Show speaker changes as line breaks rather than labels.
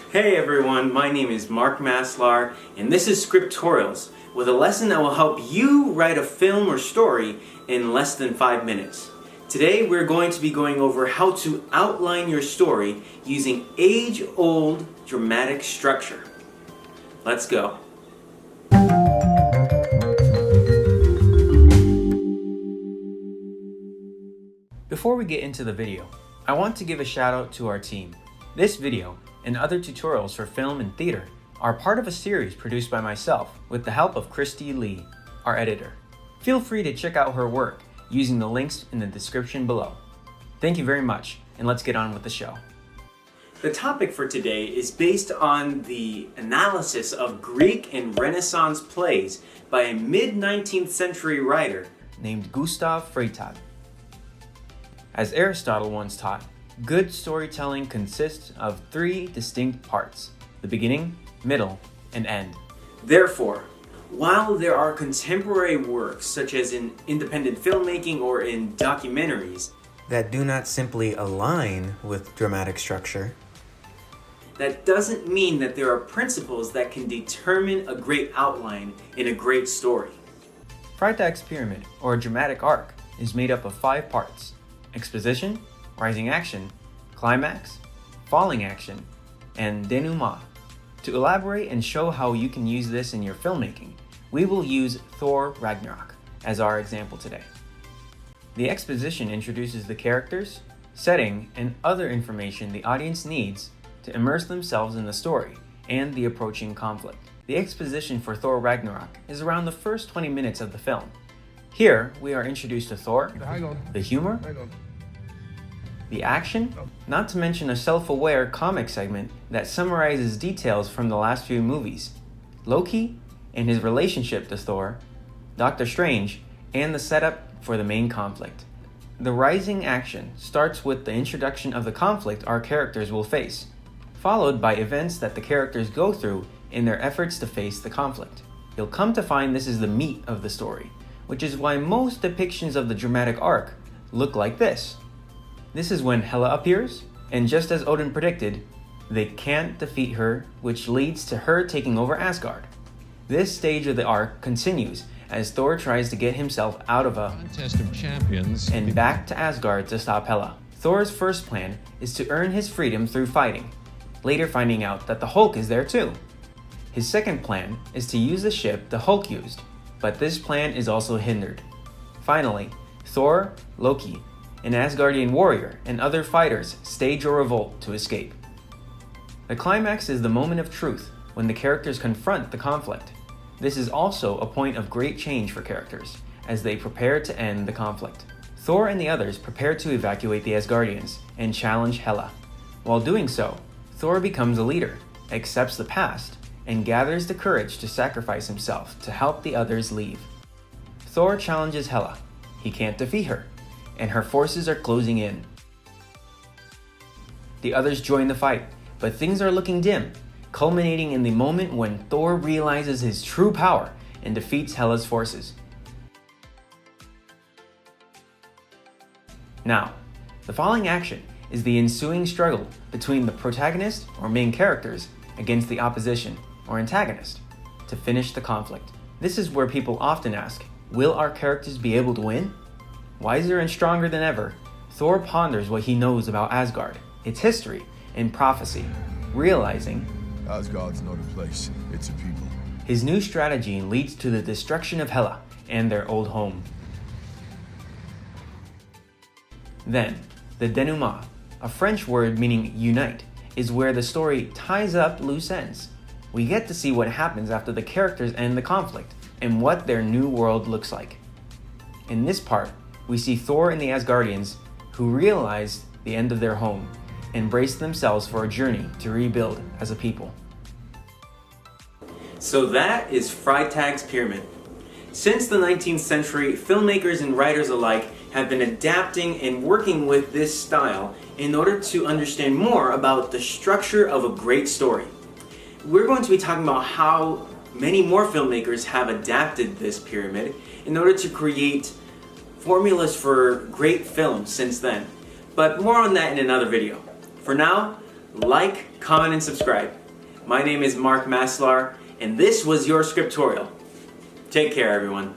Hey everyone, my name is Mark Maslar, and this is Scriptorials, with a lesson that will help you write a film or story in less than 5 minutes. Today we're going to be going over how to outline your story using age-old dramatic structure. Let's go. Before we get into the video, I want to give a shout out to our team. This video and other tutorials for film and theater are part of a series produced by myself with the help of Christy Lee, our editor. Feel free to check out her work using the links in the description below. Thank you very much, and let's get on with the show. The topic for today is based on the analysis of Greek and Renaissance plays by a mid-19th century writer named Gustav Freytag. As Aristotle once taught, good storytelling consists of 3 distinct parts: the beginning, middle, and end. Therefore, while there are contemporary works such as in independent filmmaking or in documentaries that do not simply align with dramatic structure, that doesn't mean that there are principles that can determine a great outline in a great story. Freytag's pyramid, or dramatic arc, is made up of 5 parts: exposition, rising action, climax, falling action, and denouement. To elaborate and show how you can use this in your filmmaking, we will use Thor Ragnarok as our example today. The exposition introduces the characters, setting, and other information the audience needs to immerse themselves in the story and the approaching conflict. The exposition for Thor Ragnarok is around the first 20 minutes of the film. Here, we are introduced to Thor, the humor, the action, not to mention a self-aware comic segment that summarizes details from the last few movies, Loki and his relationship to Thor, Doctor Strange, and the setup for the main conflict. The rising action starts with the introduction of the conflict our characters will face, followed by events that the characters go through in their efforts to face the conflict. You'll come to find this is the meat of the story, which is why most depictions of the dramatic arc look like this. This is when Hela appears, and just as Odin predicted, they can't defeat her, which leads to her taking over Asgard. This stage of the arc continues as Thor tries to get himself out of a contest of champions and back to Asgard to stop Hela. Thor's first plan is to earn his freedom through fighting, later finding out that the Hulk is there too. His second plan is to use the ship the Hulk used, but this plan is also hindered. Finally, Thor, Loki, an Asgardian warrior, and other fighters stage a revolt to escape. The climax is the moment of truth when the characters confront the conflict. This is also a point of great change for characters as they prepare to end the conflict. Thor and the others prepare to evacuate the Asgardians and challenge Hela. While doing so, Thor becomes a leader, accepts the past, and gathers the courage to sacrifice himself to help the others leave. Thor challenges Hela. He can't defeat her, and her forces are closing in. The others join the fight, but things are looking dim, culminating in the moment when Thor realizes his true power and defeats Hela's forces. Now, the following action is the ensuing struggle between the protagonist or main characters against the opposition or antagonist to finish the conflict. This is where people often ask, will our characters be able to win? Wiser and stronger than ever, Thor ponders what he knows about Asgard, its history and prophecy, realizing
Asgard's not a place, it's a people.
His new strategy leads to the destruction of Hela and their old home. Then, the denouement, a French word meaning unite, is where the story ties up loose ends. We get to see what happens after the characters end the conflict and what their new world looks like. In this part, we see Thor and the Asgardians, who realize the end of their home, and brace themselves for a journey to rebuild as a people. So that is Freytag's pyramid. Since the 19th century, filmmakers and writers alike have been adapting and working with this style in order to understand more about the structure of a great story. We're going to be talking about how many more filmmakers have adapted this pyramid in order to create formulas for great films since then. But more on that in another video. For now, like, comment, and subscribe. My name is Mark Maslar, and this was your Scriptorial. Take care, everyone.